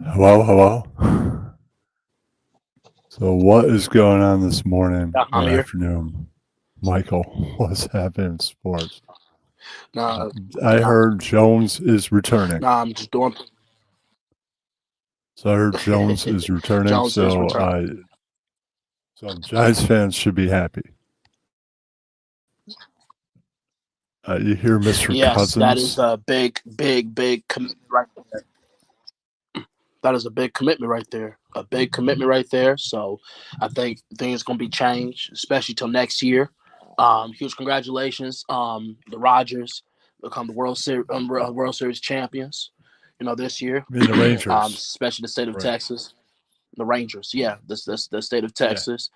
Hello, hello. So, what is going on this morning Yeah, I'm or here. afternoon, Michael? What's happening in sports? Nah, I nah, heard Jones is returning. I'm just doing. So I heard Jones is returning. Jones is So, returning. Giants fans should be happy. You hear Mr. Yes, that is Cousins? a big commitment right there. That is a big commitment right there. A big commitment right there. So I think things gonna be changed, especially till next year. Huge congratulations, the Rodgers become the World Series champions. This year, I mean the Rangers, especially the state of right? Texas. The Rangers, yeah, this the state of Yeah. Texas.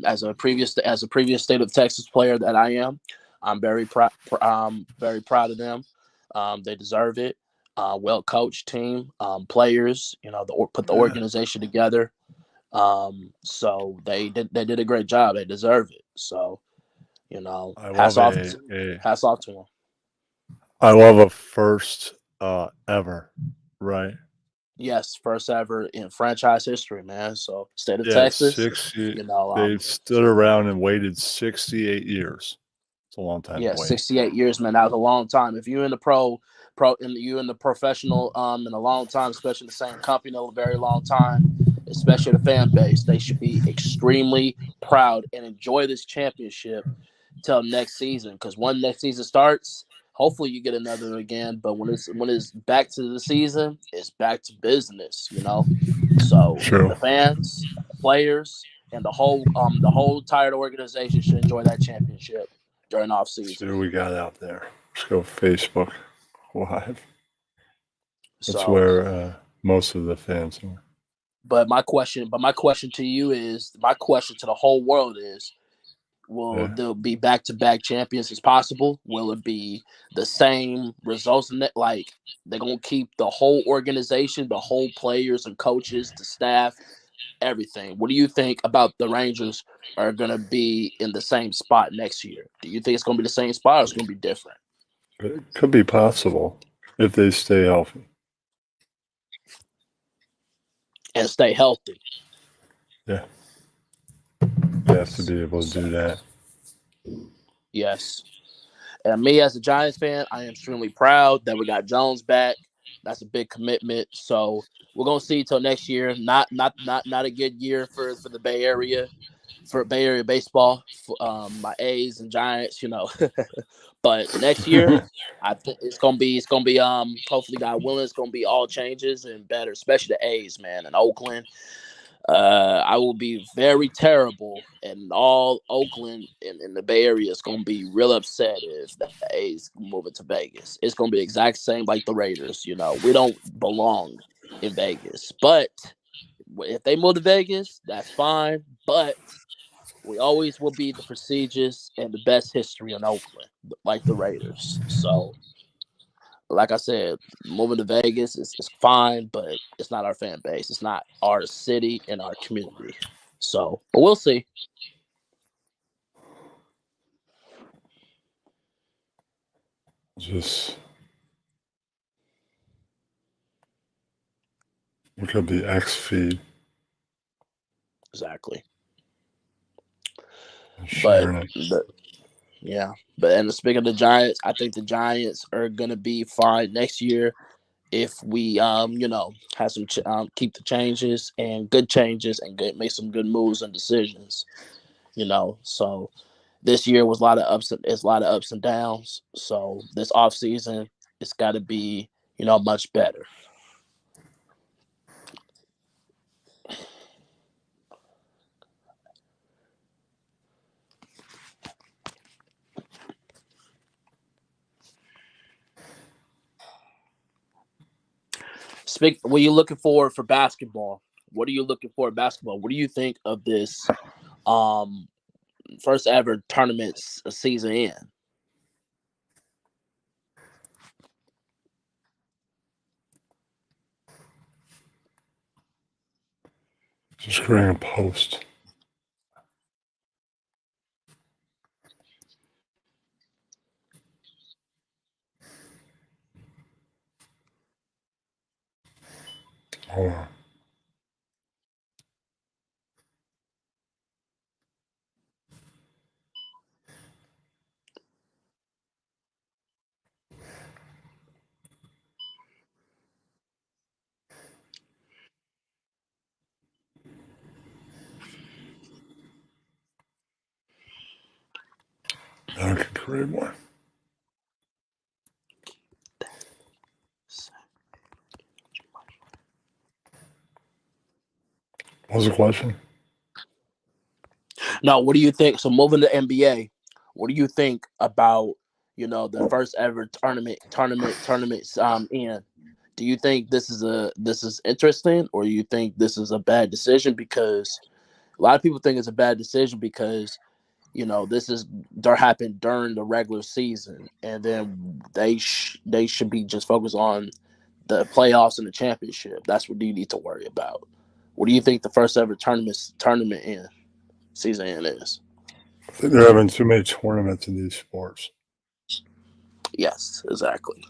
As a previous state of Texas player that I am, I'm very proud of them. They deserve it. Well coached team, players. Put the Yeah. organization together. So they did a great job. They deserve it. So I hats love off, a hats off to them. I love a first ever, right? Yes, first ever in franchise history, man. So state of Yeah, Texas, 60. you know, They um, stood around and waited 68 years. It's a long time to Yeah, wait. 68 years, man. That was a long time. If you're in the you in the professional, in a long time, especially the same company, a very long time, especially the fan base, they should be extremely proud and enjoy this championship till next season. Because when next season starts, hopefully you get another again. But when it's back to the season, it's back to business. So True. the fans, players, and the whole entire organization should enjoy that championship during off See season. what we got out there. Let's go Facebook Live. That's So, where most of the fans are. but my question to you is, my question to the whole world is, will Yeah. there be back to back champions as possible? Will it be the same results in that? Like they're gonna keep the whole organization, the whole players and coaches, the staff, everything. What do you think about the Rangers are gonna be in the same spot next year? Do you think it's gonna be the same spot or it's gonna be different? It could be possible if they stay healthy. And stay healthy. Yeah. You have to be able to So do that. yes. And me as a Giants fan, I am extremely proud that we got Jones back. That's a big commitment. So we're gonna see till next year. Not a good year for the Bay Area, for Bay Area baseball. For, my A's and Giants, but next year, I think it's gonna be hopefully God willing, it's gonna be all changes and better, especially the A's, man, in Oakland. I will be very terrible, and all Oakland and the Bay Area is going to be real upset if the A's move it to Vegas. It's going to be the exact same like the Raiders. We don't belong in Vegas, but if they move to Vegas, that's fine. But we always will be the prestigious and the best history in Oakland, like the Raiders. So, like I said, moving to Vegas is fine, but it's not our fan base. It's not our city and our community. So, but we'll see. Just look at the X feed Exactly. and But sharing it. yeah. And speaking of the Giants, I think the Giants are gonna be fine next year if we have keep the changes and good changes and make some good moves and decisions. So this year was a lot of ups and downs. So this off season, it's got to be much better. What are you looking for basketball? What are you looking for in basketball? What do you think of this um first ever tournament season in? Just creating a post. Hold on. Now I can create one. What was the question? No, what do you think? So moving to NBA, what do you think about the first ever tournaments in? Do you think this is interesting, or you think this is a bad decision? Because a lot of people think it's a bad decision because they're happening during the regular season, and then they should be just focused on the playoffs and the championship. That's what you need to worry about. What do you think the first ever tournament in season in is? I think they're having too many tournaments in these sports. Yes, exactly.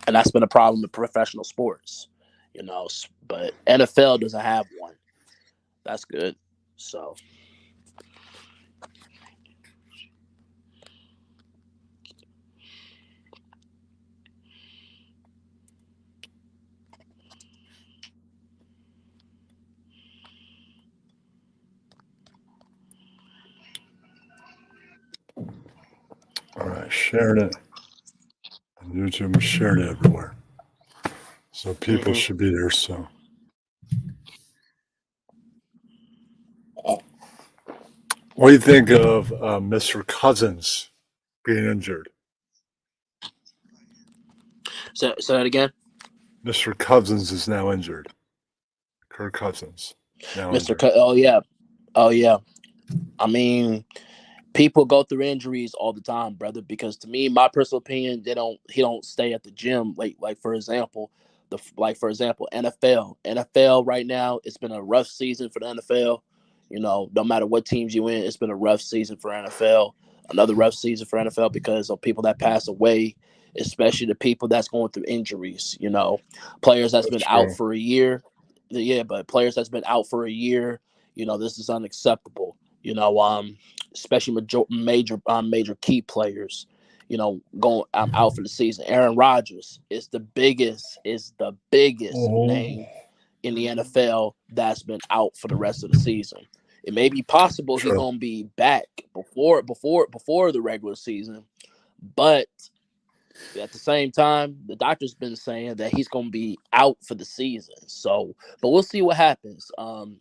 And that's been a problem in professional sports, but NFL doesn't have one. That's good. So, All right, shared it. On YouTube, shared it everywhere. So people should be there soon. What do you think of Mr. Cousins being injured? say that again. Mr. Cousins is now injured. Kirk Cousins now injured. Oh yeah. I mean, people go through injuries all the time, brother. Because to me, my personal opinion, he don't stay at the gym. Like for example, NFL right now, it's been a rough season for the NFL. No matter what teams you in, it's been a rough season for NFL. Another rough season for NFL because of people that pass away, especially the people that's going through injuries. Players that's been out for a year. Yeah, but players that's been out for a year, this is unacceptable. Especially major key players, going out for the season. Aaron Rodgers is the biggest name in the NFL that's been out for the rest of the season. It may be possible he's gonna be back before the regular season, but at the same time, the doctor's been saying that he's going to be out for the season. So, but we'll see what happens.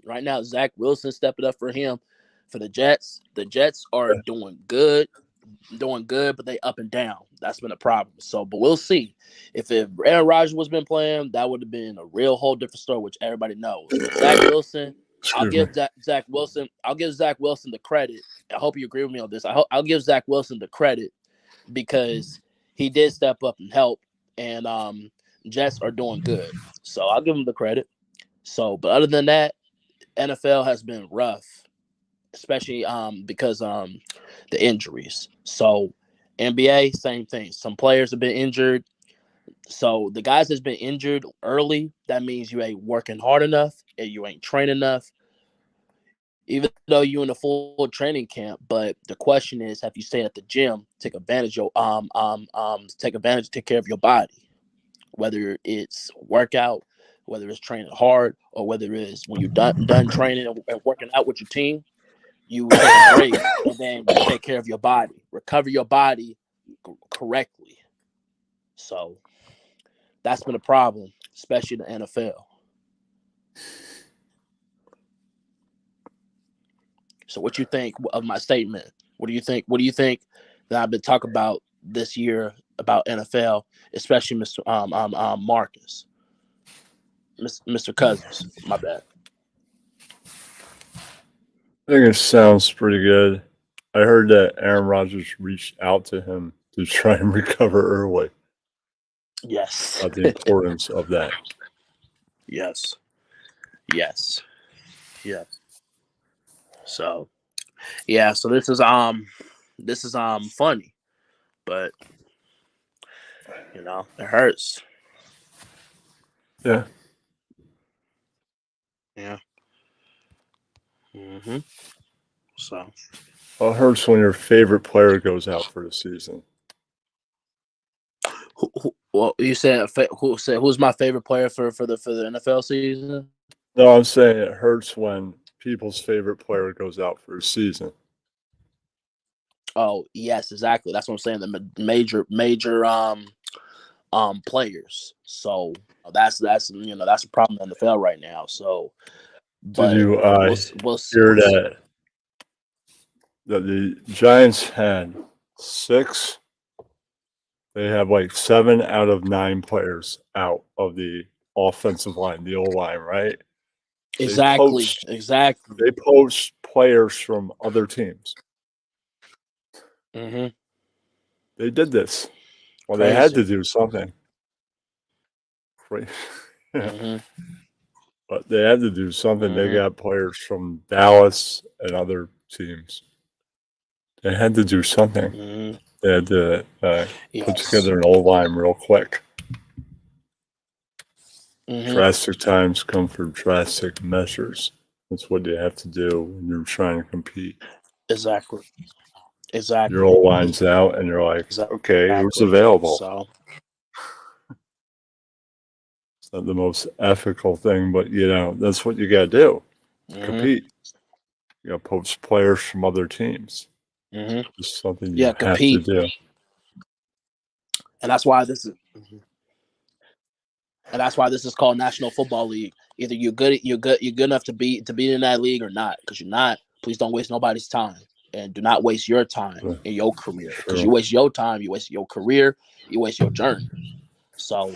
Right now, Zach Wilson stepping up for him for the Jets. The Jets are doing good, but they up and down. That's been a problem. So, but we'll see. If Aaron Rodgers was been playing, that would have been a real whole different story, which everybody knows. But Zach Wilson, I'll give Zach Wilson the credit. I hope you agree with me on this. I'll give Zach Wilson the credit because he did step up and help, and Jets are doing good. So I'll give him the credit. So, but other than that, NFL has been rough, especially because the injuries. So NBA, same thing. Some players have been injured. So the guys that's been injured early, that means you ain't working hard enough and you ain't training enough. Even though you're in a full training camp, but the question is, have you stayed at the gym, take advantage take care of your body, whether it's workout, whether it's training hard, or whether it's when you're done training and working out with your team, you take a break and then you take care of your body, recover your body correctly. So that's been a problem, especially in the NFL. So what you think of my statement? What do you think? What do you think that I've been talking about this year about NFL, especially Mr. Marcus, Mr. Cousins? My bad. I think it sounds pretty good. I heard that Aaron Rodgers reached out to him to try and recover early. Yes. About the importance of that. Yes. So, yeah. So this is funny, but it hurts. Yeah. Yeah. Mm-hmm. So. What hurts when your favorite player goes out for the season? Well, you said who's my favorite player for the NFL season? No, I'm saying it hurts when people's favorite player goes out for a season. Oh yes, exactly. That's what I'm saying. The major players. So that's that's a problem in the NFL right now. So, Did but you hear we'll see. that the Giants had 6? They have like 7 out of 9 players out of the offensive line, the O line, right? They Exactly. poached Exactly. they poached players from other teams. Mm-hmm. They did this. Well, they had Crazy. to do something. Cra- Mm-hmm. But they had to do something. They Mm-hmm. got players from Dallas and other teams. They had to do something. Mm-hmm. They had to put Yes. together an old line real quick. Mm-hmm. Drastic times come for drastic measures. That's what you have to do when you're trying to compete. Exactly. Your Exactly. old line's out, and you're like, okay, who's Exactly. available? So. It's not the most ethical thing, but that's what you got to do to Mm-hmm. compete. You got to poach players from other teams. Mm-hmm. It's something Yeah, you have to compete, do. and that's why this is. Mhm. And that's why this is called National Football League. Either you're good enough to be in that league or not. Because you're not, please don't waste nobody's time, and do not waste your time in your career. Because you True. waste your time, you waste your career, you waste your journey. So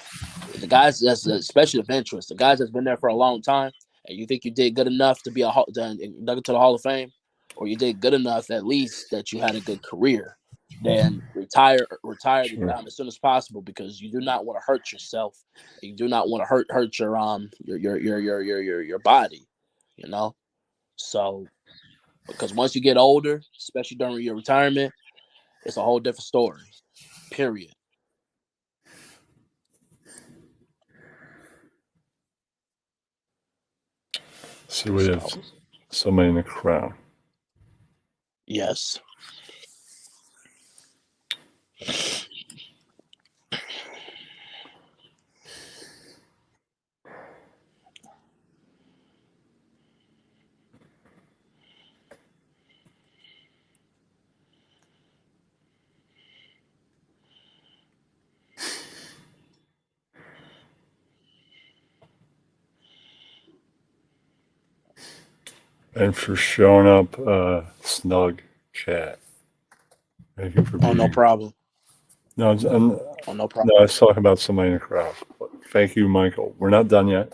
the guys that's especially of interest, the guys that's been there for a long time, and you think you did good enough to be inducted to the Hall of Fame, or you did good enough at least that you had a good career, then retire Sure. as soon as possible, because you do not want to hurt yourself. You do not want to hurt your body, you know. So because once you get older, especially during your retirement, it's a whole different story. Period. See, we have So somebody in the crowd. yes. And for showing up, snug chat. Thank you for Oh, no being. problem. No, Oh, no no, problem. I was talking about somebody in the crowd. Thank you, Michael. We're not done yet.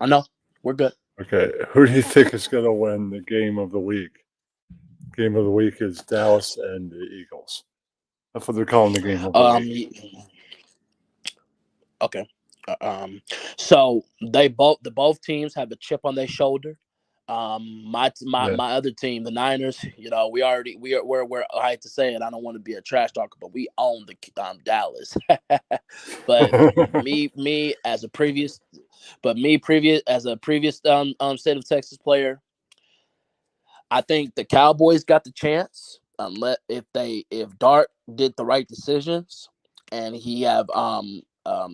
I know. We're good. Okay, who do you think is going to win the game of the week? Game of the week is Dallas and the Eagles. That's what they're calling the game of the week. Okay. Uh, Um, so the both teams have a chip on their shoulder. Yeah. My other team, the Niners, we're I hate to say it, I don't want to be a trash talker, but we own the Dallas. But me as a previous, as a previous state of Texas player, I think the Cowboys got the chance, unless if Dart did the right decisions and he have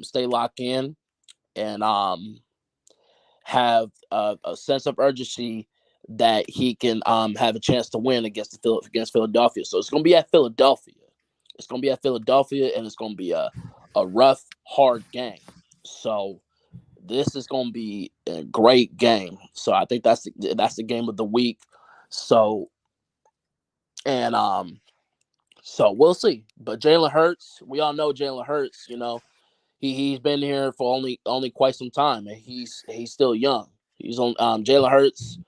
stay locked in and have a sense of urgency that he can have a chance to win against Philadelphia. So it's going to be at Philadelphia. It's going to be at Philadelphia, and it's going to be a rough, hard game. So this is going to be a great game. So I think that's the game of the week. So and so we'll see. But Jalen Hurts, we all know Jalen Hurts. He's been here for only quite some time, and he's still young. He's on Jalen Hurts.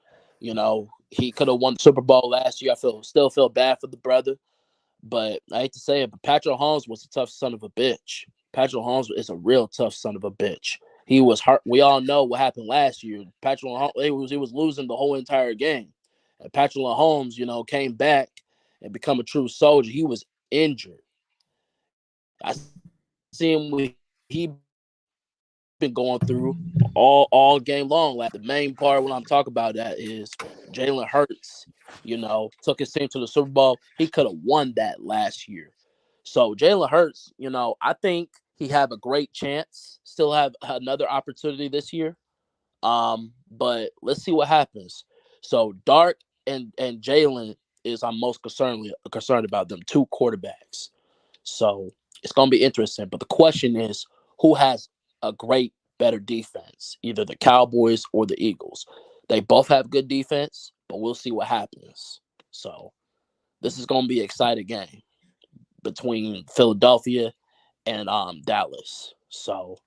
He could have won the Super Bowl last year. Still feel bad for the brother, but I hate to say it, but Patrick Mahomes was a tough son of a bitch. Patrick Mahomes is a real tough son of a bitch. He was hurt. We all know what happened last year. Patrick Mahomes, he was losing the whole entire game, and Patrick Mahomes, came back and become a true soldier. He was injured. I see him when he been going through all game long. Like the main part when I'm talking about that is Jalen Hurts, took his team to the Super Bowl. He could have won that last year. So Jalen Hurts, I think he have a great chance, still have another opportunity this year. But let's see what happens. So Dark and Jalen is I'm most concerned about them two quarterbacks. So it's gonna be interesting. But the question is, who has a better defense? Either the Cowboys or the Eagles. They both have good defense, but we'll see what happens. So this is gonna be an exciting game between Philadelphia and Dallas. So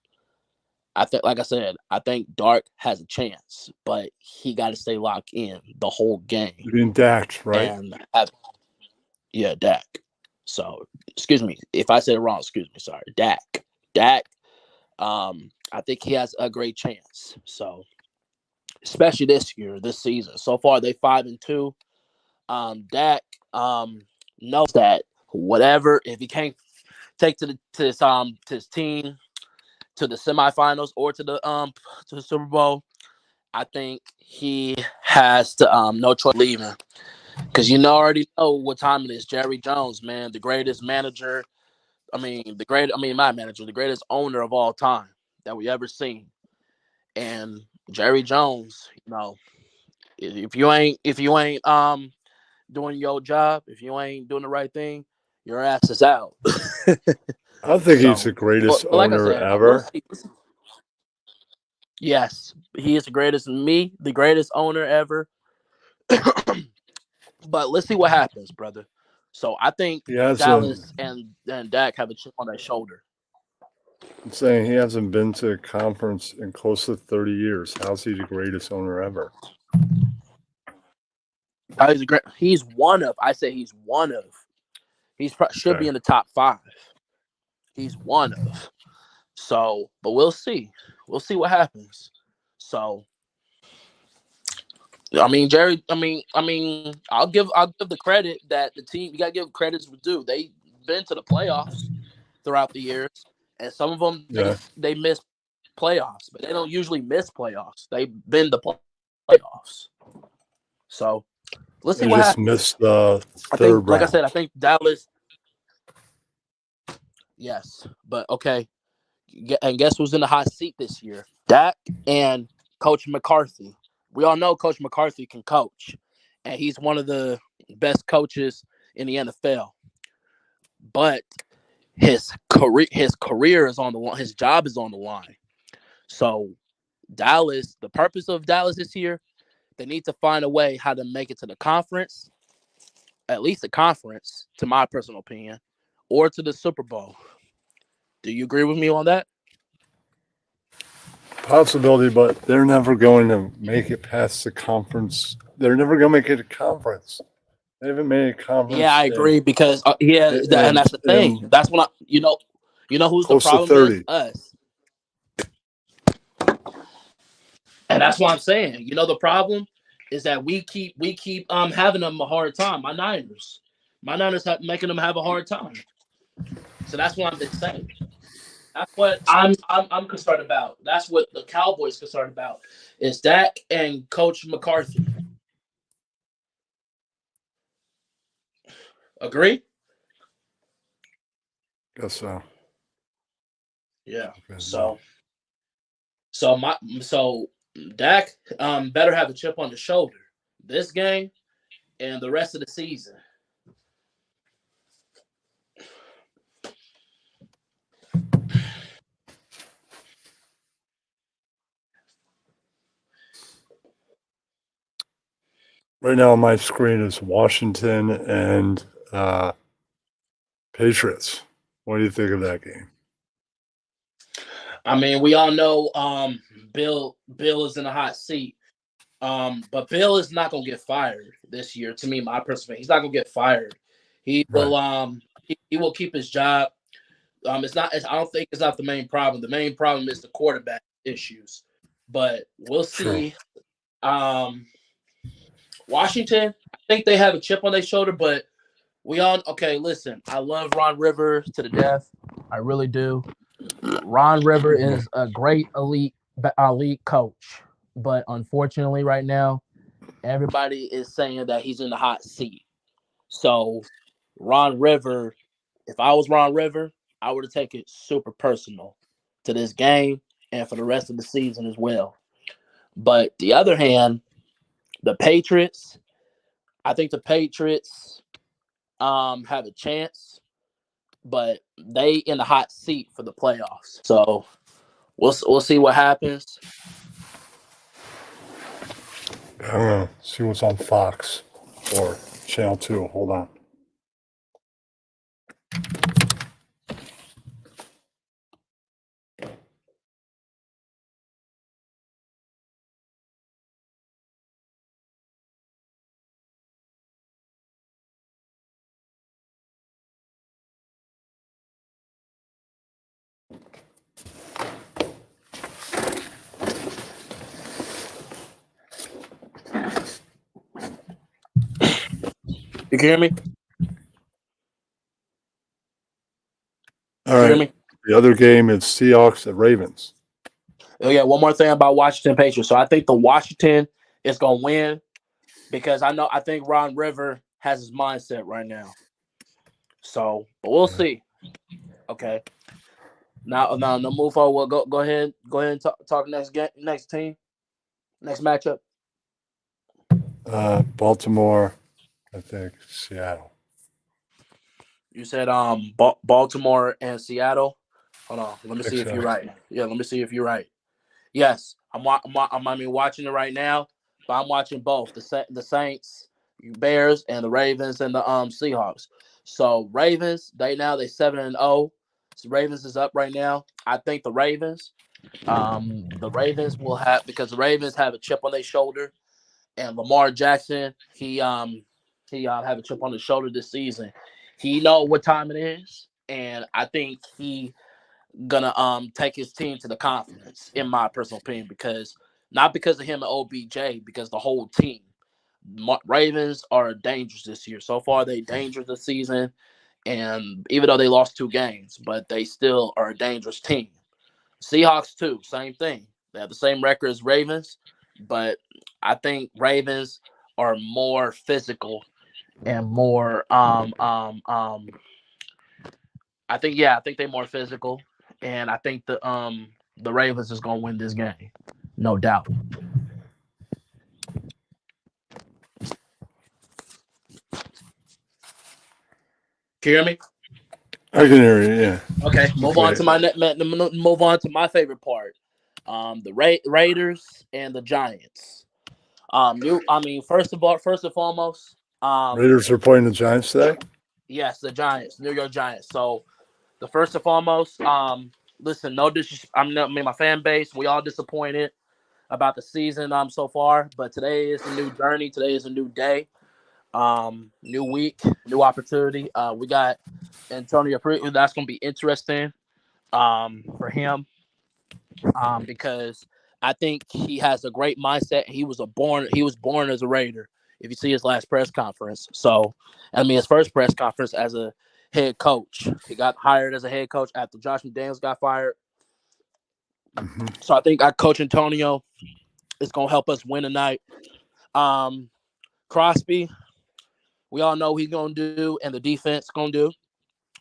I think, like I said, I think Dark has a chance, but he got to stay locked in the whole game. You mean Dak, right? And Dak. So, excuse me if I said it wrong. Excuse me. Sorry, Dak. I think he has a great chance. So, especially this season. So far, they 5-2. Dak knows that whatever, if he can't take to his team to the semifinals or to the Super Bowl, I think he has to no choice leaving, because already know what time it is. Jerry Jones, man, the greatest manager. The greatest owner of all time that we ever seen. And Jerry Jones, if you ain't doing your job, if you ain't doing the right thing, your ass is out. I think he's the greatest like owner said, ever. Yes, he is the greatest owner ever. But let's see what happens, brother. So I think Dallas and Dak have a chip on their shoulder. I'm saying he hasn't been to a conference in close to 30 years. How's he the greatest owner ever? He's one of. I say he's one of. Should be in the top 5. He's one of. So, but we'll see. We'll see what happens. So, Jerry. I'll give the credit that the team. You gotta give credits due. They've been to the playoffs throughout the years, and some of them they miss playoffs, but they don't usually miss playoffs. They've been the playoffs. So let's see what happens. Missed the third round. Like I said, I think Dallas. Yes, but okay. And guess who's in the hot seat this year? Dak and Coach McCarthy. We all know Coach McCarthy can coach, and he's one of the best coaches in the NFL. But his career is on the line. His job is on the line. So Dallas, the purpose of Dallas this year, they need to find a way how to make it to the conference, at least the conference, to my personal opinion, or to the Super Bowl. Do you agree with me on that? Possibility, but they're never going to make it past the conference. They're never going to make it a conference. They haven't made a conference. Yeah, I agree because and that's the thing. That's when you know who's the problem is? Us. And that's what I'm saying. The problem is that we keep having them a hard time. My Niners have making them have a hard time. So that's what I've been saying. That's what I'm concerned about. That's what the Cowboys concerned about. Is Dak and Coach McCarthy. Agree? Guess so. Yeah. So Dak better have a chip on the shoulder this game and the rest of the season. Right now on my screen is Washington and Patriots. What do you think of that game? We all know Bill is in a hot seat. But Bill is not gonna get fired this year. To me, my personal opinion, he's not gonna get fired. He will he will keep his job. I don't think it's not the main problem. The main problem is the quarterback issues. But we'll see. Washington, I think they have a chip on their shoulder, but listen, I love Ron Rivers to the death. I really do. Ron River is a great elite coach, but unfortunately, right now, everybody is saying that he's in the hot seat. So, Ron River, if I was Ron River, I would have taken it super personal to this game and for the rest of the season as well. But the other hand, the Patriots, I think the Patriots have a chance, but they in the hot seat for the playoffs. So we'll see what happens. I don't know. See what's on Fox or Channel 2. Hold on. You can hear me? All You hear right. me? The other game is Seahawks and Ravens. Oh yeah, one more thing about Washington Patriots. So I think the Washington is gonna win because I think Ron River has his mindset right now. So, but we'll see. Okay. Now, move forward. Go ahead and talk next team, next matchup. Baltimore, I think, Seattle. You said Baltimore and Seattle. Hold on, let me see if you're right. Yeah, let me see if you're right. Yes, I'm watching it right now, but I'm watching both the Saints, Bears, and the Ravens and the Seahawks. So Ravens, they 7-0. So Ravens is up right now. I think the Ravens will have because the Ravens have a chip on their shoulder, and Lamar Jackson he have a chip on his shoulder this season. He know what time it is, and I think he gonna take his team to the conference, in my personal opinion, because not because of him and OBJ, because the whole team. Ravens are dangerous this year. So far, they dangerous this season, and even though they lost 2 games, but they still are a dangerous team. Seahawks too, same thing. They have the same record as Ravens, but I think Ravens are more physical and more I think they're more physical, and I think the Ravens is gonna win this game, no doubt. Can you hear me? I can hear you. Yeah. Okay, move on to move on to my favorite part. Raiders and the Giants. First and foremost, Raiders are playing the Giants today. yes, the Giants, New York Giants. So the first and foremost, listen, no disrespect. My fan base, we all disappointed about the season so far, but today is a new journey. Today is a new day. New week, new opportunity. We got Antonio Pruitt. That's gonna be interesting for him because I think he has a great mindset. He was born as a Raider. If you see his last press conference, his first press conference as a head coach, he got hired as a head coach after Josh McDaniels got fired. Mm-hmm. So I think Coach Antonio is gonna help us win tonight. Crosby, we all know what he's gonna do, and the defense gonna do.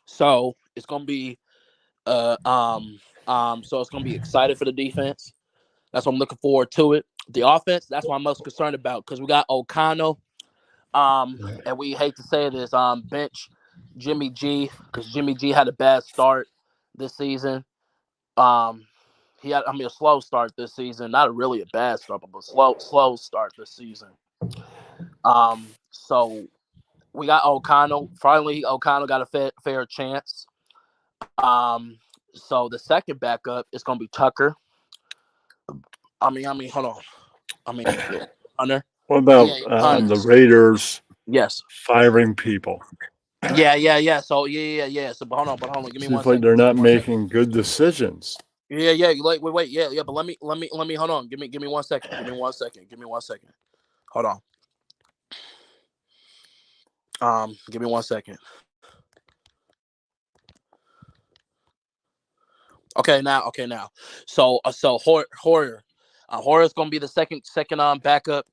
So it's gonna be so it's gonna be excited for the defense. That's what I'm looking forward to it. The offense, that's what I'm most concerned about because we got O'Connell. And we hate to say this, bench Jimmy G because Jimmy G had a bad start this season. He had a slow start this season, not really a bad start, but a slow start this season. So we got O'Connell. Finally, O'Connell got a fair chance. So the second backup is gonna be Tucker. Hold on. Hunter. What about Hunter. the Raiders Yes. firing people? Yeah. So yeah. So but hold on. Give me Seems one like second. they're not making good decisions. Yeah. Wait. Yeah. But let me. Hold on. Give me 1 second. Give me 1 second. Hold on. Give me 1 second. Okay, now. So Hoyer's gonna be the second backup.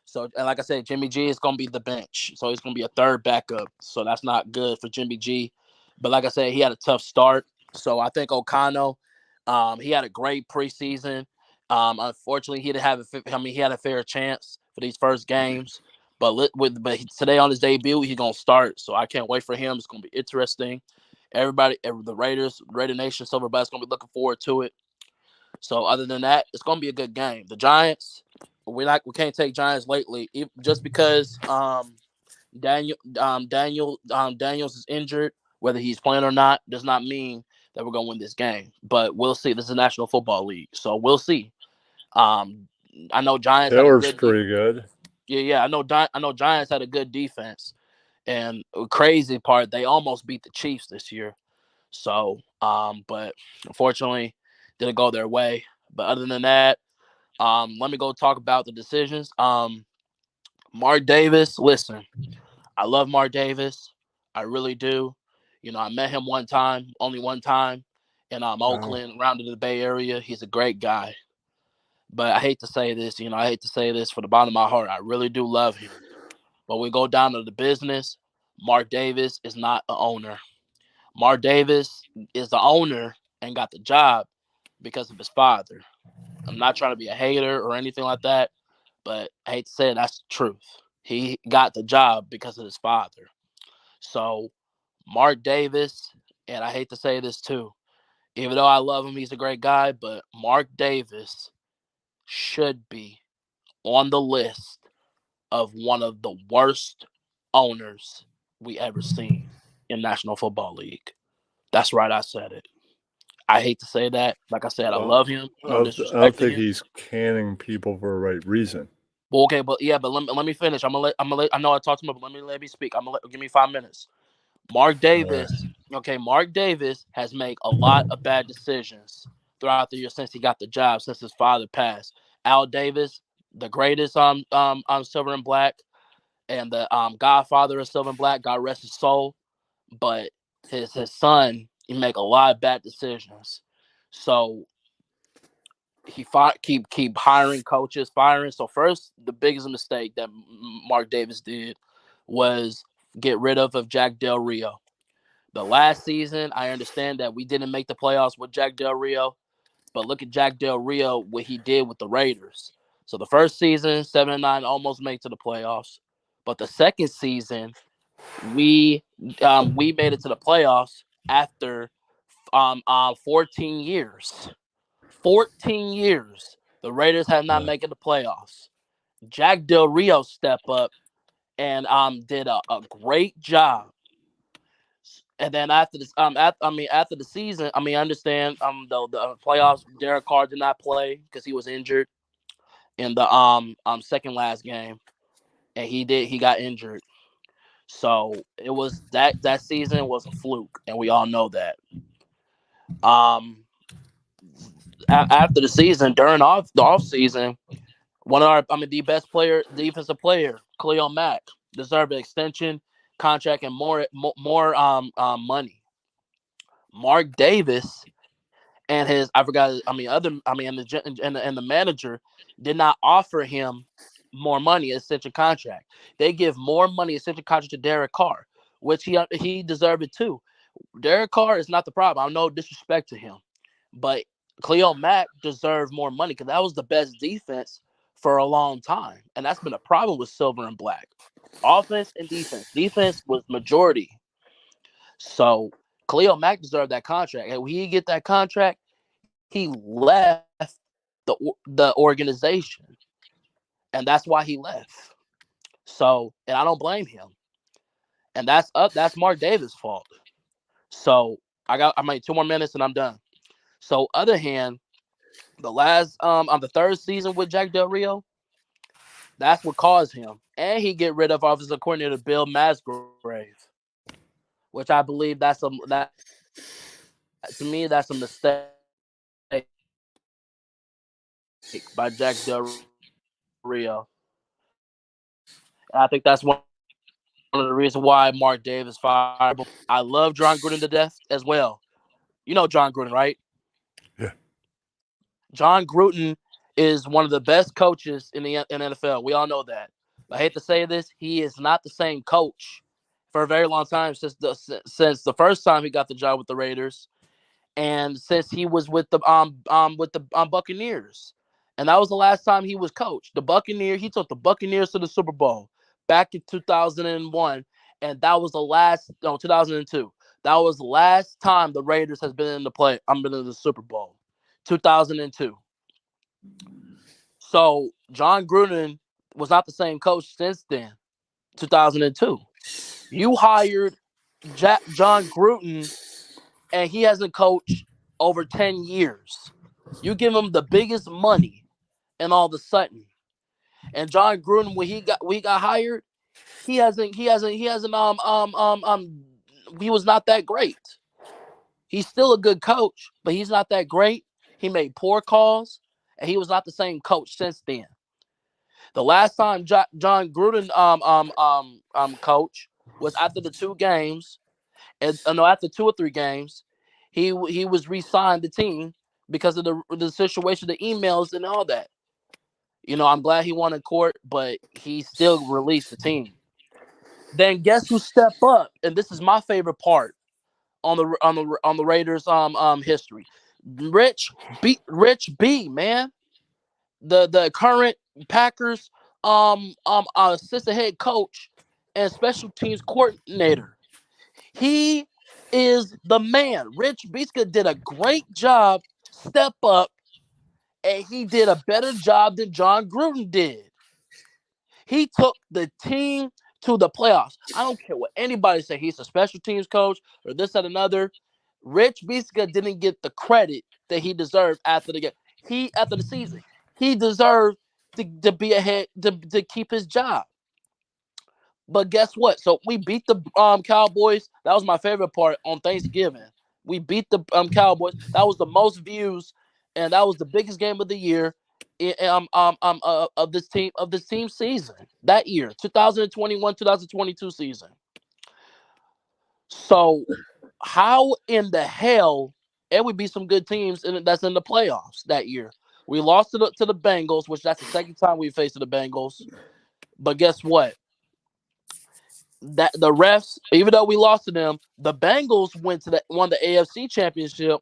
So, and like I said, Jimmy G is gonna be the bench. So he's gonna be a third backup. So that's not good for Jimmy G. But like I said, he had a tough start. So I think O'Connell, he had a great preseason. Unfortunately, he didn't have he had a fair chance for these first games. But today on his debut, he's gonna start. So I can't wait for him. It's gonna be interesting. The Raider Nation, Silverback's gonna be looking forward to it. So other than that, it's gonna be a good game. The Giants, we can't take Giants lately, just because Daniels is injured. Whether he's playing or not does not mean that we're gonna win this game. But we'll see. This is a National Football League, so we'll see. I know Giants had a Taylor's good. pretty good. Yeah. I know Giants had a good defense, and crazy part, they almost beat the Chiefs this year. So, but unfortunately, didn't go their way. But other than that, let me go talk about the decisions. Mark Davis, listen, I love Mark Davis. I really do. You know, I met him only one time in Oakland, around in the Bay Area. He's a great guy. But I hate to say this, for the bottom of my heart. I really do love him. But we go down to the business. Mark Davis is not the owner. Mark Davis is the owner and got the job because of his father. I'm not trying to be a hater or anything like that, but I hate to say it, that's the truth. He got the job because of his father. So Mark Davis, and I hate to say this too, even though I love him, he's a great guy, but Mark Davis should be on the list of one of the worst owners we ever seen in National Football League. That's right, I said it. I hate to say that. Like I said, I love him. No I disrespect to think him. he's canning people for the right reason. Well, okay, but let me finish. I know I talked to him, but let me speak. Give me 5 minutes. Mark Davis. Okay, Mark Davis has made a lot of bad decisions throughout the year since he got the job, since his father passed. Al Davis, the greatest Silver and Black, and the Godfather of Silver and Black. God rest his soul. But his son, he make a lot of bad decisions. So he keep hiring coaches, firing. So first, the biggest mistake that Mark Davis did was get rid of Jack Del Rio. The last season, I understand that we didn't make the playoffs with Jack Del Rio, but look at Jack Del Rio, what he did with the Raiders. So the first season, 7-9, almost made to the playoffs, but the second season, we made it to the playoffs after 14 years. 14 years, the Raiders have not made it the playoffs. Jack Del Rio stepped up and did a great job. And then after this, after the season, I understand the playoffs, Derek Carr did not play because he was injured in the second last game, and he got injured. So it was that season was a fluke, and we all know that. After the season, during the off season, one of our the best defensive player, Khalil Mack, deserved an extension, contract, and more money. Mark Davis and his and the manager did not offer him more money, extension contract. They give more money, extension contract, to Derek Carr, which he deserved it too. Derek Carr is not the problem. I have no disrespect to him, but Khalil Mack deserved more money because that was the best defense for a long time, and that's been a problem with Silver and Black. Offense and defense. Defense was majority. So Khalil Mack deserved that contract, and when he get that contract, he left the organization, and that's why he left. So, and I don't blame him. And that's Mark Davis' fault. So I made 2 more minutes and I'm done. So other hand, the last on the third season with Jack Del Rio, that's what caused him. And he get rid of offensive coordinator Bill Musgrave, which I believe that to me that's a mistake by Jack Del Rio. And I think that's one of the reasons why Mark Davis fired. I love John Gruden to death as well. You know John Gruden, right? John Gruden is one of the best coaches in the NFL. We all know that. I hate to say this, he is not the same coach for a very long time since the first time he got the job with the Raiders, and since he was with the Buccaneers, and that was the last time he was coached. He took the Buccaneers to the Super Bowl back in 2001, and that was the last. No, 2002. That was the last time the Raiders has been in the Super Bowl, 2002. So John Gruden was not the same coach since then, 2002. You hired John Gruden, and he hasn't coached over 10 years. You give him the biggest money, and all of a sudden, and John Gruden, when he got hired, he was not that great. He's still a good coach, but he's not that great. He made poor calls, and he was not the same coach since then. The last time John Gruden coach was after the 2 games, and no, after 2 or 3 games, he was re-signed the team because of the situation, the emails and all that. I'm glad he won in court, but he still released the team. Then guess who stepped up? And this is my favorite part on the Raiders history. Rich B, man. The current Packers assistant head coach and special teams coordinator. He is the man. Rich Biscuit did a great job, step up, and he did a better job than John Gruden did. He took the team to the playoffs. I don't care what anybody say. He's a special teams coach or this and another. Rich Biscuit didn't get the credit that he deserved after the game. After the season, he deserved to be ahead to keep his job. But guess what? So we beat the Cowboys. That was my favorite part on Thanksgiving. We beat the Cowboys. That was the most views, and that was the biggest game of the year of this team season that year, 2021-2022 season. So how in the hell, and we beat some good teams that's in the playoffs that year. We lost to the Bengals, which that's the second time we faced the Bengals. But guess what? That the refs, even though we lost to them, the Bengals won the AFC Championship,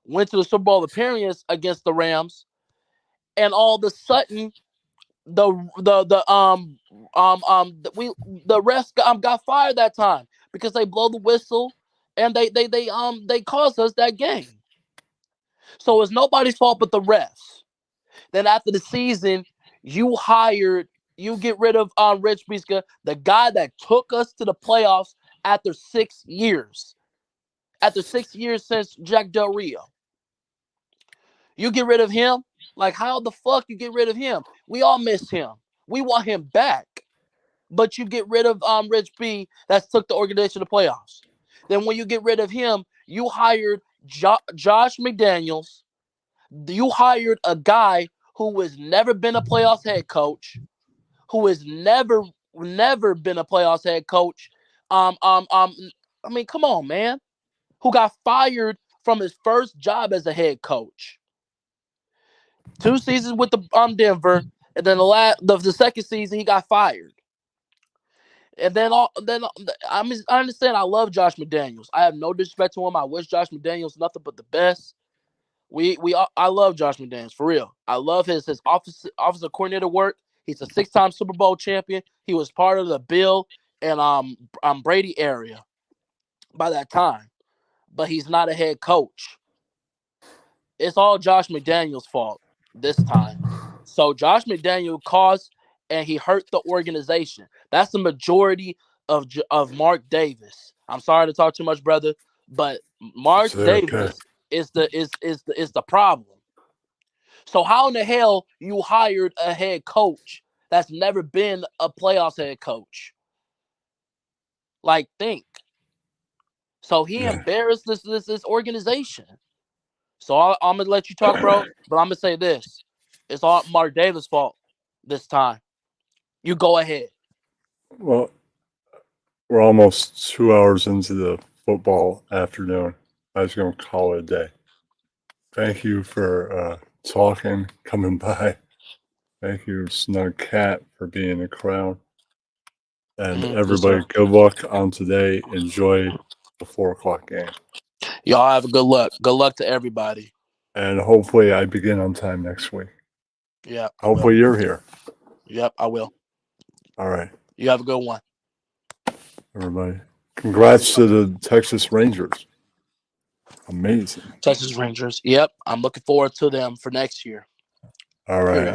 went to the Super Bowl appearance against the Rams, and all of a sudden, the refs got fired that time because they blow the whistle and they caused us that game. So it's nobody's fault but the refs. Then after the season, you get rid of Rich Biscuit, the guy that took us to the playoffs after 6 years. After 6 years since Jack Del Rio. You get rid of him? Like, how the fuck you get rid of him? We all miss him. We want him back. But you get rid of Rich B that took the organization to the playoffs. Then when you get rid of him, you hired Josh McDaniels. You hired a guy who has never been a playoffs head coach, who has never been a playoffs head coach. I mean, come on, man. Who got fired from his first job as a head coach. 2 seasons with the Denver, and then the second season he got fired. And then I understand. I love Josh McDaniels. I have no disrespect to him. I wish Josh McDaniels nothing but the best. I love Josh McDaniels for real. I love his offensive coordinator work. He's a 6-time Super Bowl champion. He was part of the Bill and Brady area by that time, but he's not a head coach. It's all Josh McDaniels' fault this time. So Josh McDaniel caused and he hurt the organization. That's the majority of Mark Davis. I'm sorry to talk too much, brother, but Mark Davis is the problem. So how in the hell you hired a head coach that's never been a playoffs head coach? Like, think. So he embarrassed this organization. So I'm gonna let you talk, bro. But I'm gonna say this: it's all Mark Davis' fault this time. You go ahead. Well, we're almost 2 hours into the football afternoon. I was going to call it a day. Thank you for talking, coming by. Thank you, Snug Cat, for being in the crowd. And Yes, everybody, sir. good luck on today. Enjoy the 4 o'clock game. Y'all have a good luck. Good luck to everybody. And hopefully I begin on time next week. Yeah, I will. Hopefully you're here. Yep, I will. All right, You have a good one. everybody. Congrats to the Texas Rangers. Amazing. Texas Rangers. Yep, I'm looking forward to them for next year. All right. Period.